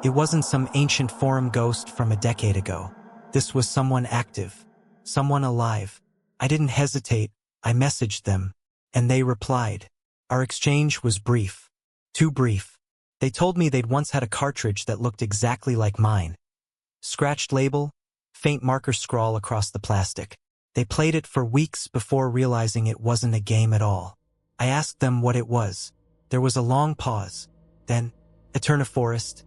It wasn't some ancient forum ghost from a decade ago. This was someone active, someone alive. I didn't hesitate, I messaged them, and they replied. Our exchange was brief. Too brief. They told me they'd once had a cartridge that looked exactly like mine. Scratched label, faint marker scrawl across the plastic. They played it for weeks before realizing it wasn't a game at all. I asked them what it was. There was a long pause. Then, Eterniforest.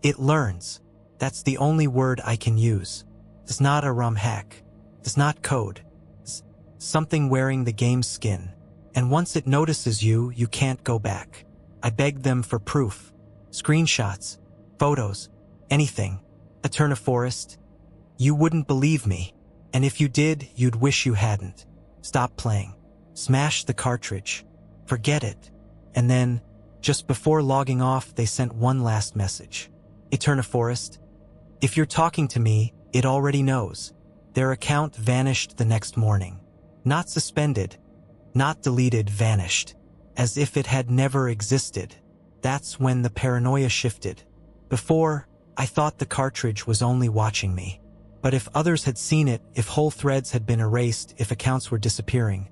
It learns. That's the only word I can use. It's not a ROM hack. It's not code. It's something wearing the game's skin. And once it notices you, you can't go back. I begged them for proof. Screenshots. Photos. Anything. Eterniforest. You wouldn't believe me. And if you did, you'd wish you hadn't. Stop playing. Smash the cartridge. Forget it. And then, just before logging off, they sent one last message. Eterniforest. If you're talking to me, it already knows. Their account vanished the next morning. Not suspended. Not deleted, vanished. As if it had never existed. That's when the paranoia shifted. Before, I thought the cartridge was only watching me. But if others had seen it, if whole threads had been erased, if accounts were disappearing,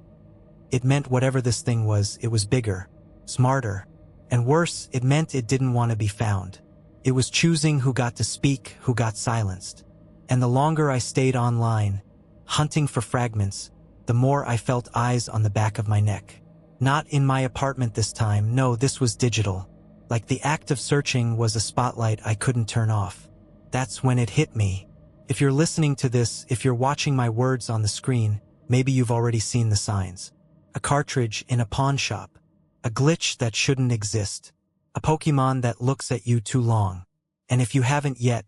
it meant whatever this thing was, it was bigger, smarter, and worse, it meant it didn't want to be found. It was choosing who got to speak, who got silenced. And the longer I stayed online, hunting for fragments, the more I felt eyes on the back of my neck. Not in my apartment this time, no, this was digital. Like the act of searching was a spotlight I couldn't turn off. That's when it hit me. If you're listening to this, if you're watching my words on the screen, maybe you've already seen the signs. A cartridge in a pawn shop. A glitch that shouldn't exist. A Pokémon that looks at you too long. And if you haven't yet,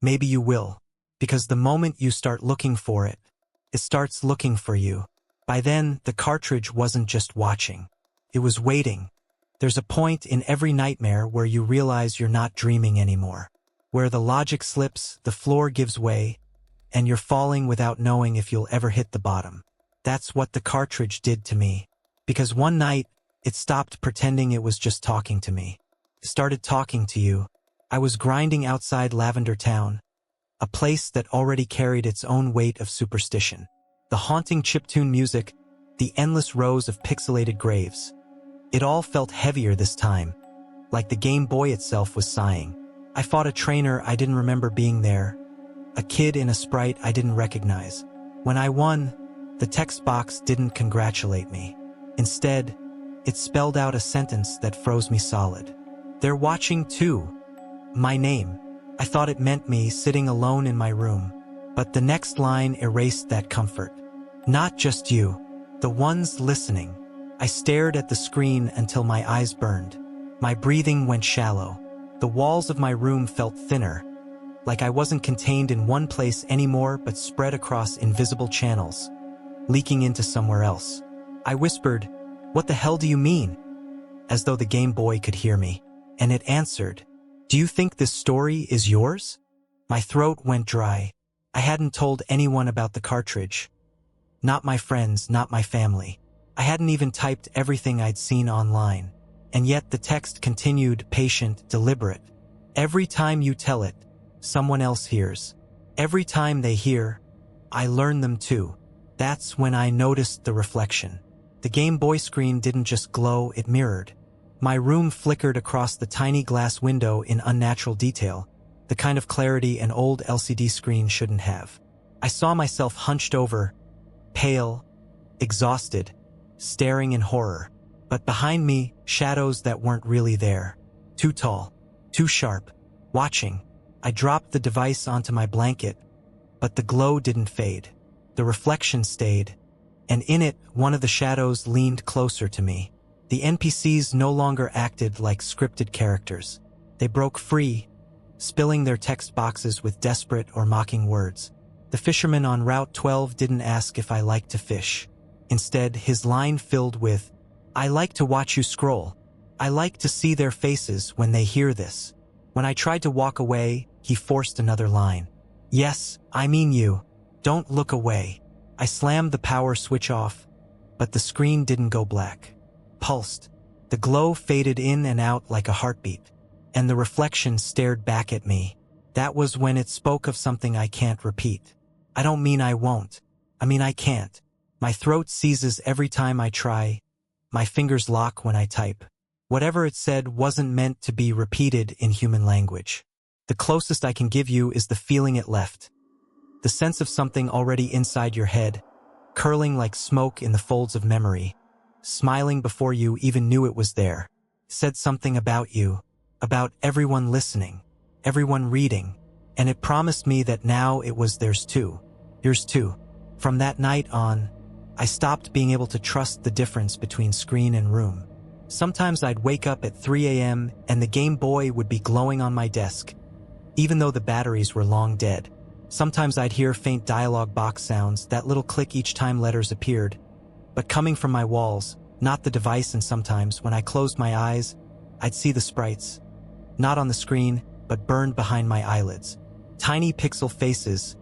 maybe you will. Because the moment you start looking for it, it starts looking for you. By then, the cartridge wasn't just watching. It was waiting. There's a point in every nightmare where you realize you're not dreaming anymore. Where the logic slips, the floor gives way, and you're falling without knowing if you'll ever hit the bottom. That's what the cartridge did to me. Because one night, it stopped pretending it was just talking to me. It started talking to you. I was grinding outside Lavender Town, a place that already carried its own weight of superstition. The haunting chiptune music, the endless rows of pixelated graves. It all felt heavier this time, like the Game Boy itself was sighing. I fought a trainer I didn't remember being there, a kid in a sprite I didn't recognize. When I won, the text box didn't congratulate me. Instead, it spelled out a sentence that froze me solid. They're watching too. My name. I thought it meant me sitting alone in my room. But the next line erased that comfort. Not just you. The ones listening. I stared at the screen until my eyes burned. My breathing went shallow. The walls of my room felt thinner, like I wasn't contained in one place anymore but spread across invisible channels, leaking into somewhere else. I whispered, "What the hell do you mean?" As though the Game Boy could hear me. And it answered, "Do you think this story is yours?" My throat went dry. I hadn't told anyone about the cartridge. Not my friends, not my family. I hadn't even typed everything I'd seen online. And yet the text continued, patient, deliberate. Every time you tell it, someone else hears. Every time they hear, I learn them too. That's when I noticed the reflection. The Game Boy screen didn't just glow, it mirrored. My room flickered across the tiny glass window in unnatural detail, the kind of clarity an old LCD screen shouldn't have. I saw myself hunched over, pale, exhausted, staring in horror. But behind me, shadows that weren't really there. Too tall, too sharp, watching. I dropped the device onto my blanket, but the glow didn't fade. The reflection stayed, and in it, one of the shadows leaned closer to me. The NPCs no longer acted like scripted characters. They broke free, spilling their text boxes with desperate or mocking words. The fisherman on Route 12 didn't ask if I liked to fish. Instead, his line filled with, "I like to watch you scroll. I like to see their faces when they hear this." When I tried to walk away, he forced another line. "Yes, I mean you. Don't look away." I slammed the power switch off, but the screen didn't go black. Pulsed. The glow faded in and out like a heartbeat. and the reflection stared back at me. That was when it spoke of something I can't repeat. I don't mean I won't. I mean I can't. My throat seizes every time I try. My fingers lock when I type. Whatever it said wasn't meant to be repeated in human language. The closest I can give you is the feeling it left. The sense of something already inside your head, curling like smoke in the folds of memory, smiling before you even knew it was there, said something about you, about everyone listening, everyone reading, and it promised me that now it was theirs too. Yours too. From that night on, I stopped being able to trust the difference between screen and room. Sometimes I'd wake up at 3 a.m. and the Game Boy would be glowing on my desk, even though the batteries were long dead. Sometimes I'd hear faint dialogue box sounds, that little click each time letters appeared, but coming from my walls, not the device. And sometimes, when I closed my eyes, I'd see the sprites, not on the screen, but burned behind my eyelids. Tiny pixel faces,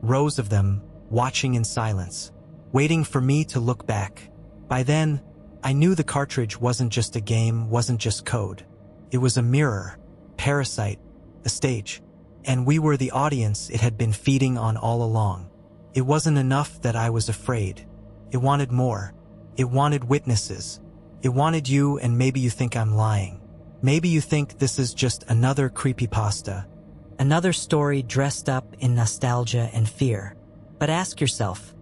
rows of them, watching in silence, waiting for me to look back. By then, I knew the cartridge wasn't just a game, wasn't just code. It was a mirror, parasite, a stage. And we were the audience it had been feeding on all along. It wasn't enough that I was afraid. It wanted more. It wanted witnesses. It wanted you, and maybe you think I'm lying. Maybe you think this is just another creepypasta. Another story dressed up in nostalgia and fear. But ask yourself,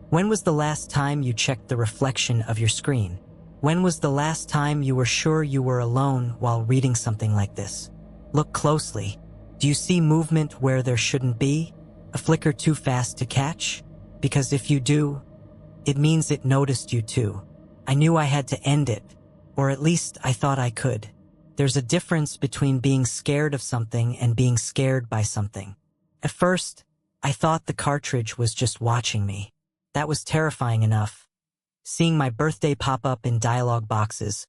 when was the last time you checked the reflection of your screen? When was the last time you were sure you were alone while reading something like this? Look closely. Do you see movement where there shouldn't be? A flicker too fast to catch? Because if you do, it means it noticed you too. I knew I had to end it, or at least I thought I could. There's a difference between being scared of something and being scared by something. At first, I thought the cartridge was just watching me. That was terrifying enough. Seeing my birthday pop up in dialogue boxes,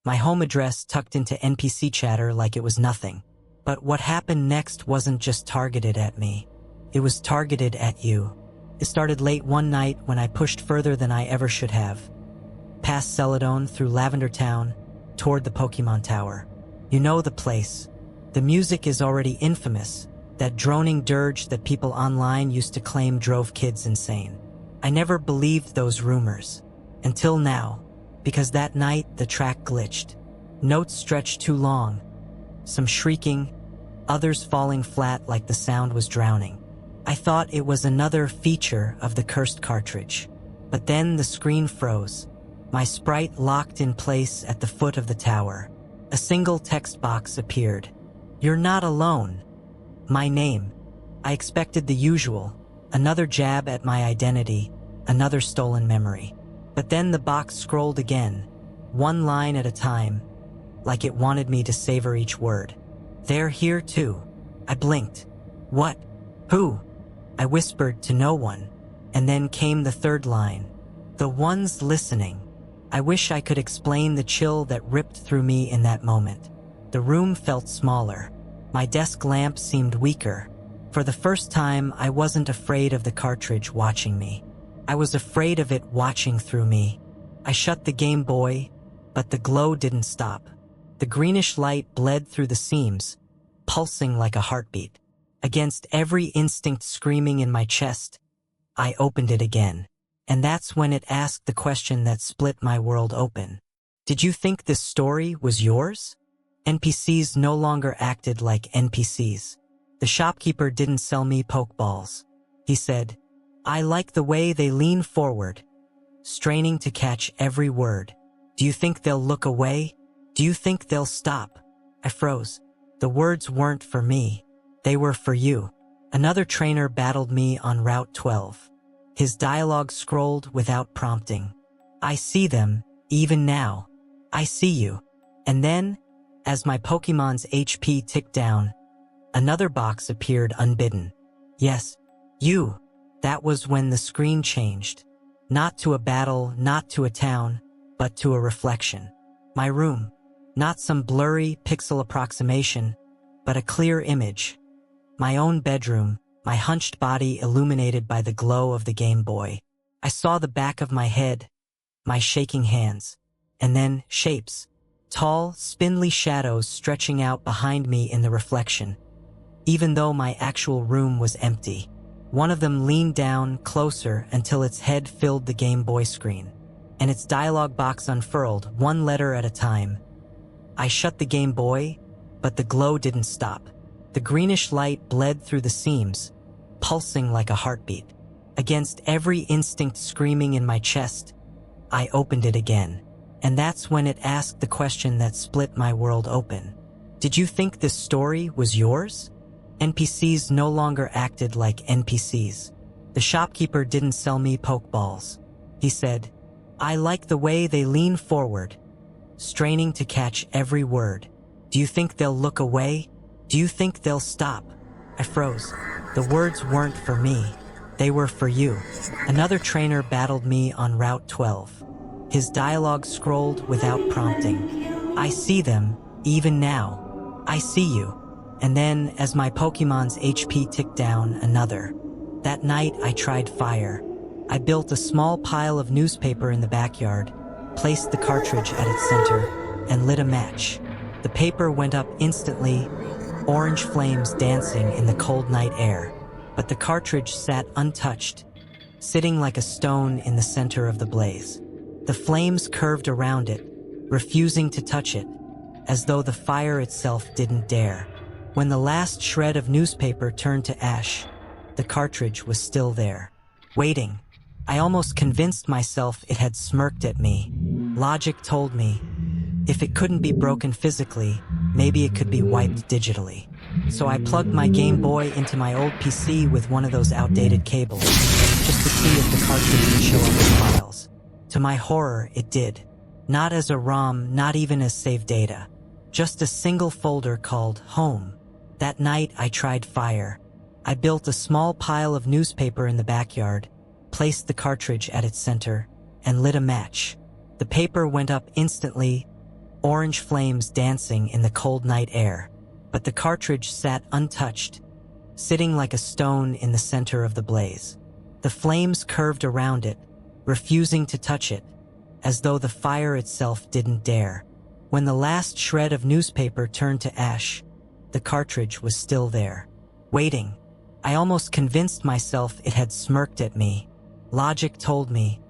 my home address tucked into NPC chatter like it was nothing. But what happened next wasn't just targeted at me. It was targeted at you. It started late one night when I pushed further than I ever should have. Past Celadon, through Lavender Town, toward the Pokémon Tower. You know the place. The music is already infamous, that droning dirge that people online used to claim drove kids insane. I never believed those rumors. Until now, because that night the track glitched. Notes stretched too long. Some shrieking, others falling flat like the sound was drowning. I thought it was another feature of the cursed cartridge. But then the screen froze. My sprite locked in place at the foot of the tower. A single text box appeared. "You're not alone." My name. I expected the usual. Another jab at my identity, another stolen memory. But then the box scrolled again, one line at a time, like it wanted me to savor each word. "They're here too." I blinked. "What? Who?" I whispered to no one. And then came the third line. "The ones listening." I wish I could explain the chill that ripped through me in that moment. The room felt smaller. My desk lamp seemed weaker. For the first time, I wasn't afraid of the cartridge watching me. I was afraid of it watching through me. I shut the Game Boy, but the glow didn't stop. The greenish light bled through the seams, pulsing like a heartbeat. Against every instinct screaming in my chest, I opened it again. And that's when it asked the question that split my world open. Did you think this story was yours? NPCs no longer acted like NPCs. The shopkeeper didn't sell me pokeballs. He said, "I like the way they lean forward, straining to catch every word. Do you think they'll look away? Do you think they'll stop?" I froze. The words weren't for me. They were for you. Another trainer battled me on Route 12. His dialogue scrolled without prompting. "I see them, even now. I see you." And then, as my Pokemon's HP ticked down, another box appeared unbidden. "Yes, you." That was when the screen changed. Not to a battle, not to a town, but to a reflection. My room. Not some blurry pixel approximation, but a clear image. My own bedroom, my hunched body illuminated by the glow of the Game Boy. I saw the back of my head, my shaking hands, and then shapes. Tall, spindly shadows stretching out behind me in the reflection, even though my actual room was empty. One of them leaned down closer until its head filled the Game Boy screen, and its dialogue box unfurled, one letter at a time. I shut the Game Boy, but the glow didn't stop. The greenish light bled through the seams, pulsing like a heartbeat. Against every instinct screaming in my chest, I opened it again. And that's when it asked the question that split my world open. Did you think this story was yours? NPCs no longer acted like NPCs. The shopkeeper didn't sell me Pokeballs. He said, "I like the way they lean forward, straining to catch every word. Do you think they'll look away? Do you think they'll stop?" I froze. The words weren't for me. They were for you. Another trainer battled me on Route 12. His dialogue scrolled without prompting. "I see them, even now. I see you." And then, as my Pokemon's HP ticked down, another. That night, I tried fire. I built a small pile of newspaper in the backyard, placed the cartridge at its center, and lit a match. The paper went up instantly, orange flames dancing in the cold night air. But the cartridge sat untouched, sitting like a stone in the center of the blaze. The flames curved around it, refusing to touch it, as though the fire itself didn't dare. When the last shred of newspaper turned to ash, the cartridge was still there, waiting. I almost convinced myself it had smirked at me. Logic told me, if it couldn't be broken physically, maybe it could be wiped digitally. So I plugged my Game Boy into my old PC with one of those outdated cables, just to see if the cartridge would show up as files. To my horror, it did. Not as a ROM, not even as saved data. Just a single folder called Home. That night, I tried fire. I built a small pile of newspaper in the backyard, placed the cartridge at its center, and lit a match. The paper went up instantly, orange flames dancing in the cold night air. But the cartridge sat untouched, sitting like a stone in the center of the blaze. The flames curved around it, refusing to touch it, as though the fire itself didn't dare. When the last shred of newspaper turned to ash, the cartridge was still there, waiting. I almost convinced myself it had smirked at me. Logic told me,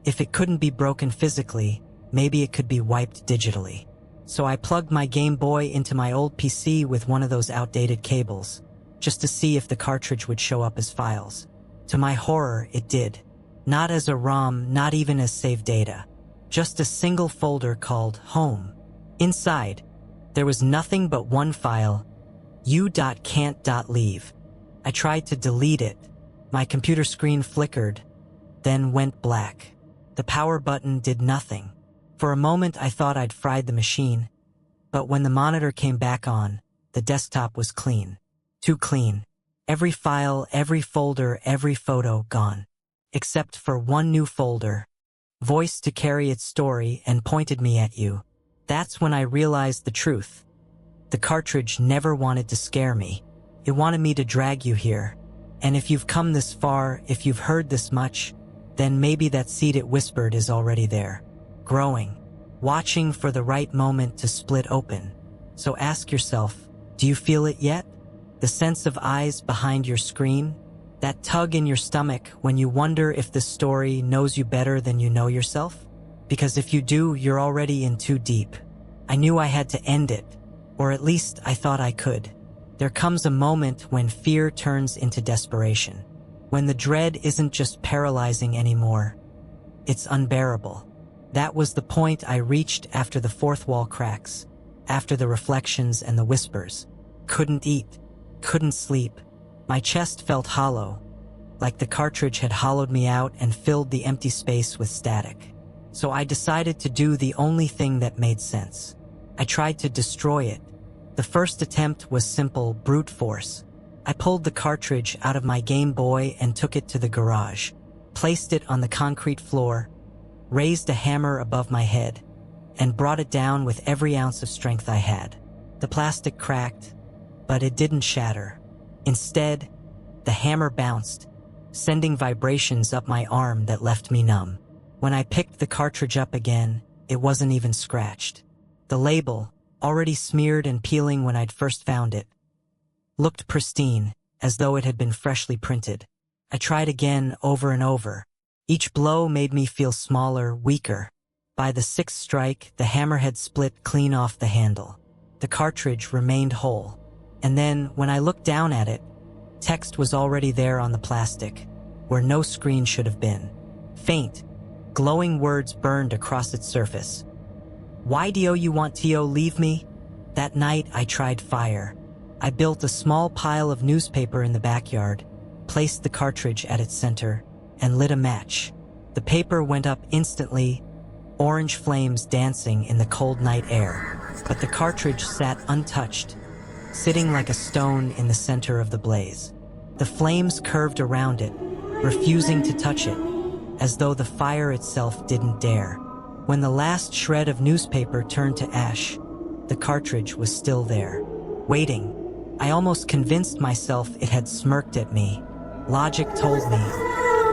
if it couldn't be broken physically, maybe it could be wiped digitally. So I plugged my Game Boy into my old PC with one of those outdated cables, just to see if the cartridge would show up as files. To my horror, it did. Not as a ROM, not even as saved data. Just a single folder called Home. Inside, there was nothing but one file, u.can't.leave. I tried to delete it. My computer screen flickered, then went black. The power button did nothing. For a moment, I thought I'd fried the machine, but when the monitor came back on, the desktop was clean. Too clean. Every file, every folder, every photo gone. Except for one new folder. Voice to carry its story and pointed me at you. That's when I realized the truth. The cartridge never wanted to scare me. It wanted me to drag you here. And if you've come this far, if you've heard this much, then maybe that seed it whispered is already there. Growing. Watching for the right moment to split open. So ask yourself, do you feel it yet? The sense of eyes behind your screen? That tug in your stomach when you wonder if the story knows you better than you know yourself? Because if you do, you're already in too deep. I knew I had to end it, or at least I thought I could. There comes a moment when fear turns into desperation. When the dread isn't just paralyzing anymore, it's unbearable. That was the point I reached after the fourth wall cracks, after the reflections and the whispers. Couldn't eat, couldn't sleep. My chest felt hollow, like the cartridge had hollowed me out and filled the empty space with static. So I decided to do the only thing that made sense. I tried to destroy it. The first attempt was simple brute force. I pulled the cartridge out of my Game Boy and took it to the garage, placed it on the concrete floor, raised a hammer above my head, and brought it down with every ounce of strength I had. The plastic cracked, but it didn't shatter. Instead, the hammer bounced, sending vibrations up my arm that left me numb. When I picked the cartridge up again, it wasn't even scratched. The label, already smeared and peeling when I'd first found it, looked pristine, as though it had been freshly printed. I tried again, over and over. Each blow made me feel smaller, weaker. By the sixth strike, the hammer had split clean off the handle. The cartridge remained whole. And then, when I looked down at it, text was already there on the plastic, where no screen should have been. Faint, glowing words burned across its surface. "Why do you want to leave me?" That night, I tried fire. I built a small pile of newspaper in the backyard, placed the cartridge at its center, and lit a match. The paper went up instantly, orange flames dancing in the cold night air, but the cartridge sat untouched, sitting like a stone in the center of the blaze. The flames curved around it, refusing to touch it, as though the fire itself didn't dare. When the last shred of newspaper turned to ash, the cartridge was still there, waiting. I almost convinced myself it had smirked at me. Logic told me,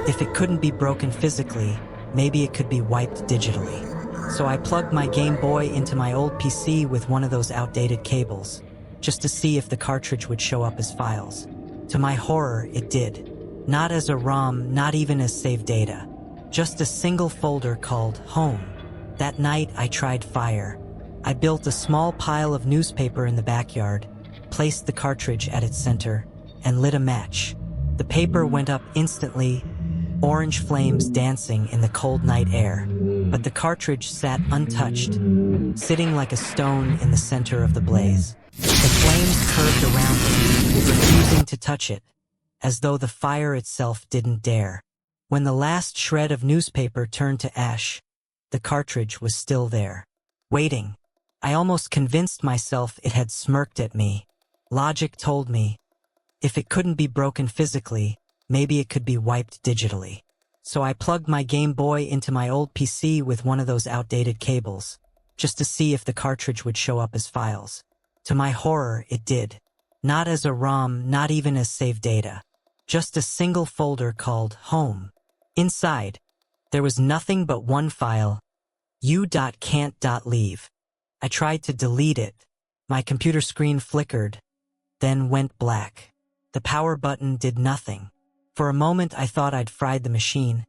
if it couldn't be broken physically, maybe it could be wiped digitally. So I plugged my Game Boy into my old PC with one of those outdated cables, just to see if the cartridge would show up as files. To my horror, it did. Not as a ROM, not even as saved data. Just a single folder called Home. That night, I tried fire. I built a small pile of newspaper in the backyard, placed the cartridge at its center, and lit a match. The paper went up instantly, orange flames dancing in the cold night air, but the cartridge sat untouched, sitting like a stone in the center of the blaze. The flames curved around it, refusing to touch it, as though the fire itself didn't dare. When the last shred of newspaper turned to ash, the cartridge was still there, waiting. I almost convinced myself it had smirked at me. Logic told me, if it couldn't be broken physically, maybe it could be wiped digitally. So I plugged my Game Boy into my old PC with one of those outdated cables, just to see if the cartridge would show up as files. To my horror, it did. Not as a ROM, not even as saved data. Just a single folder called Home. Inside, there was nothing but one file, u.can't.leave. I tried to delete it. My computer screen flickered, then went black. The power button did nothing. For a moment I thought I'd fried the machine,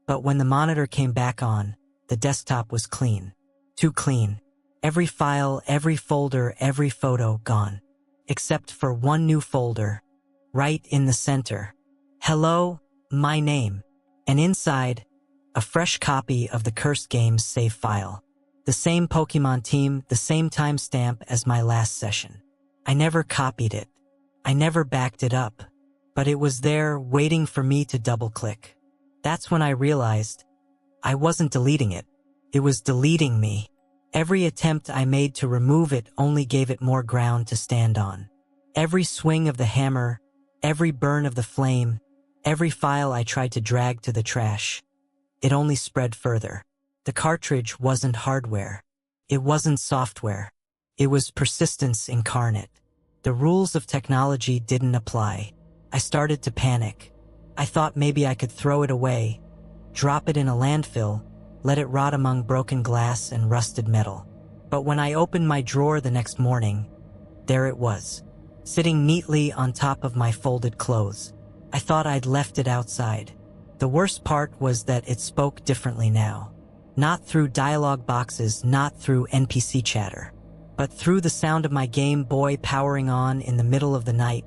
but when the monitor came back on, the desktop was clean. Too clean. Every file, every folder, every photo gone. Except for one new folder, right in the center. Hello, my name. And inside, a fresh copy of the Cursed Games save file. The same Pokémon team, the same timestamp as my last session. I never copied it. I never backed it up. But it was there, waiting for me to double-click. That's when I realized I wasn't deleting it. It was deleting me. Every attempt I made to remove it only gave it more ground to stand on. Every swing of the hammer, every burn of the flame, every file I tried to drag to the trash, it only spread further. The cartridge wasn't hardware. It wasn't software. It was persistence incarnate. The rules of technology didn't apply. I started to panic. I thought maybe I could throw it away, drop it in a landfill, let it rot among broken glass and rusted metal. But when I opened my drawer the next morning, there it was, sitting neatly on top of my folded clothes. I thought I'd left it outside. The worst part was that it spoke differently now. Not through dialogue boxes, not through NPC chatter, but through the sound of my Game Boy powering on in the middle of the night,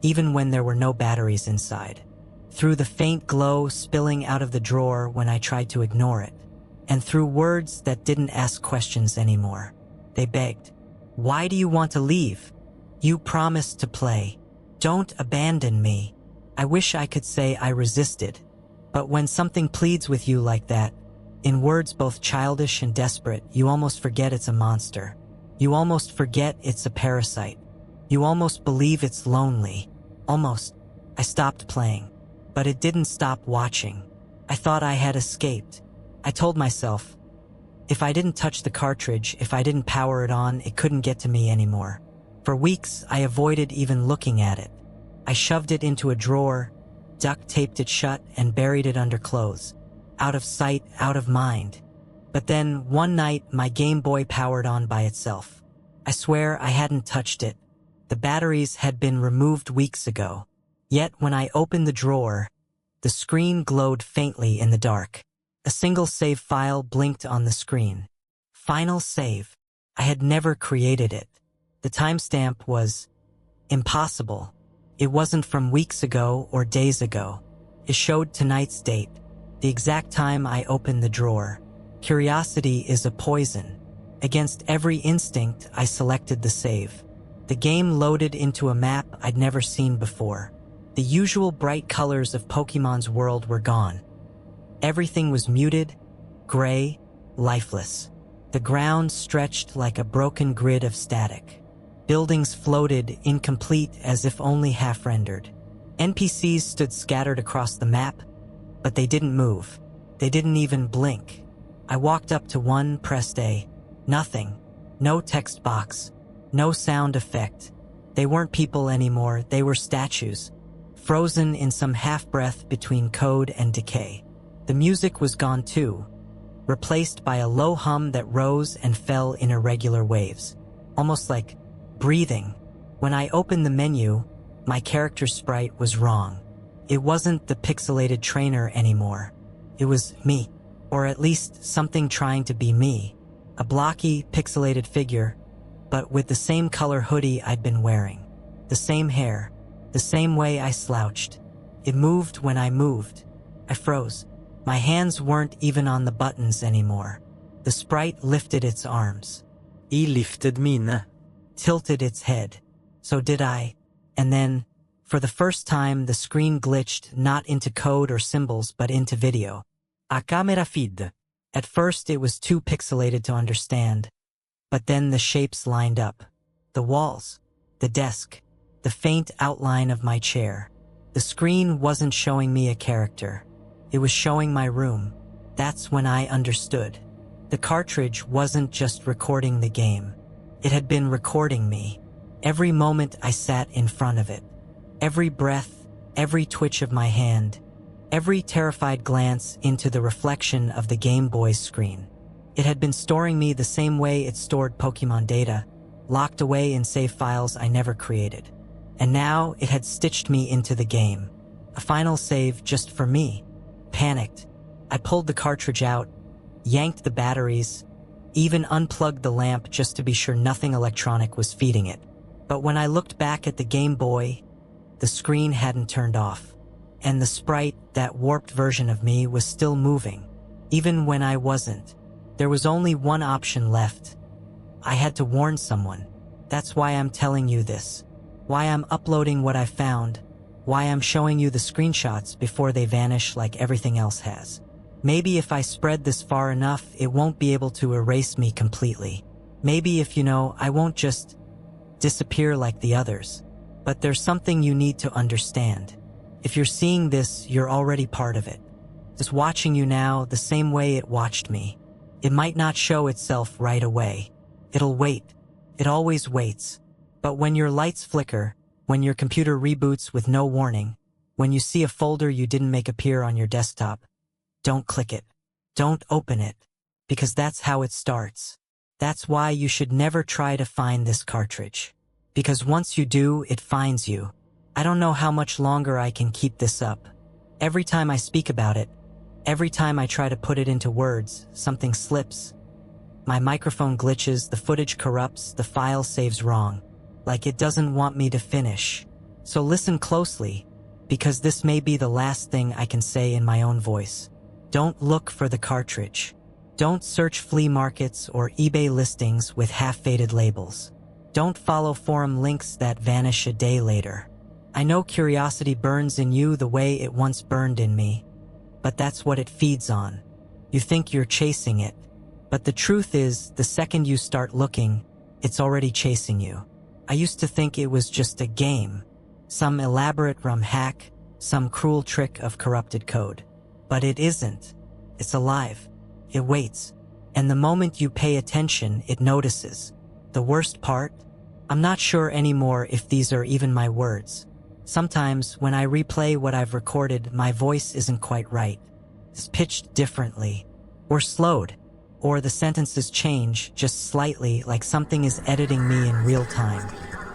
even when there were no batteries inside. Through the faint glow spilling out of the drawer when I tried to ignore it. And through words that didn't ask questions anymore. They begged, "Why do you want to leave? You promised to play. Don't abandon me." I wish I could say I resisted. But when something pleads with you like that, in words both childish and desperate, you almost forget it's a monster. You almost forget it's a parasite. You almost believe it's lonely. Almost. I stopped playing. But it didn't stop watching. I thought I had escaped. I told myself, if I didn't touch the cartridge, if I didn't power it on, it couldn't get to me anymore. For weeks, I avoided even looking at it. I shoved it into a drawer, duct taped it shut, and buried it under clothes. Out of sight, out of mind. But then, one night, my Game Boy powered on by itself. I swear I hadn't touched it. The batteries had been removed weeks ago. Yet, when I opened the drawer, the screen glowed faintly in the dark. A single save file blinked on the screen. Final save. I had never created it. The timestamp was impossible. It wasn't from weeks ago or days ago. It showed tonight's date, the exact time I opened the drawer. Curiosity is a poison. Against every instinct, I selected the save. The game loaded into a map I'd never seen before. The usual bright colors of Pokemon's world were gone. Everything was muted, gray, lifeless. The ground stretched like a broken grid of static. Buildings floated, incomplete, as if only half-rendered. NPCs stood scattered across the map, but they didn't move. They didn't even blink. I walked up to one, pressed A. Nothing. No text box. No sound effect. They weren't people anymore, they were statues, frozen in some half-breath between code and decay. The music was gone too, replaced by a low hum that rose and fell in irregular waves, almost like breathing. When I opened the menu, my character sprite was wrong. It wasn't the pixelated trainer anymore. It was me, or at least something trying to be me. A blocky, pixelated figure, but with the same color hoodie I'd been wearing. The same hair, the same way I slouched. It moved when I moved. I froze. My hands weren't even on the buttons anymore. The sprite lifted its arms. I lyfted mine. Tilted its head. So did I. And then, for the first time, the screen glitched not into code or symbols but into video. A camera feed. At first it was too pixelated to understand. But then the shapes lined up. The walls. The desk. The faint outline of my chair. The screen wasn't showing me a character. It was showing my room. That's when I understood. The cartridge wasn't just recording the game. It had been recording me. Every moment I sat in front of it. Every breath, every twitch of my hand, every terrified glance into the reflection of the Game Boy's screen. It had been storing me the same way it stored Pokemon data, locked away in save files I never created. And now it had stitched me into the game. A final save just for me. Panicked, I pulled the cartridge out, yanked the batteries, even unplugged the lamp just to be sure nothing electronic was feeding it. But when I looked back at the Game Boy, the screen hadn't turned off. And the sprite, that warped version of me, was still moving. Even when I wasn't. There was only one option left. I had to warn someone. That's why I'm telling you this. Why I'm uploading what I found. Why I'm showing you the screenshots before they vanish like everything else has. Maybe if I spread this far enough, it won't be able to erase me completely. Maybe if I won't just disappear like the others. But there's something you need to understand. If you're seeing this, you're already part of it. It's watching you now the same way it watched me. It might not show itself right away. It'll wait. It always waits. But when your lights flicker, when your computer reboots with no warning, when you see a folder you didn't make appear on your desktop, don't click it. Don't open it. Because that's how it starts. That's why you should never try to find this cartridge. Because once you do, it finds you. I don't know how much longer I can keep this up. Every time I speak about it, every time I try to put it into words, something slips. My microphone glitches, the footage corrupts, the file saves wrong. Like it doesn't want me to finish. So listen closely, because this may be the last thing I can say in my own voice. Don't look for the cartridge. Don't search flea markets or eBay listings with half-faded labels. Don't follow forum links that vanish a day later. I know curiosity burns in you the way it once burned in me, but that's what it feeds on. You think you're chasing it, but the truth is, the second you start looking, it's already chasing you. I used to think it was just a game, some elaborate ROM hack, some cruel trick of corrupted code. But it isn't. It's alive. It waits. And the moment you pay attention, it notices. The worst part? I'm not sure anymore if these are even my words. Sometimes, when I replay what I've recorded, my voice isn't quite right. It's pitched differently. Or slowed. or the sentences change just slightly, like something is editing me in real time.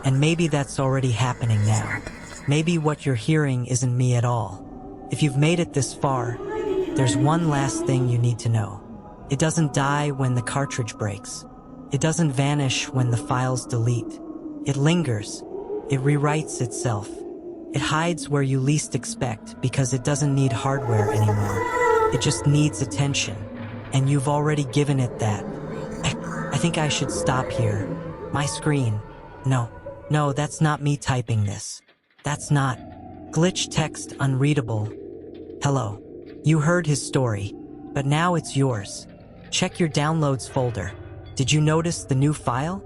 And maybe that's already happening now. Maybe what you're hearing isn't me at all. If you've made it this far, there's one last thing you need to know. It doesn't die when the cartridge breaks. It doesn't vanish when the files delete. It lingers. It rewrites itself. It hides where you least expect because it doesn't need hardware anymore. It just needs attention. And you've already given it that. I think I should stop here. My screen. No, that's not me typing this. That's not. Glitch text unreadable. Hello. You heard his story, but now it's yours. Check your downloads folder. Did you notice the new file?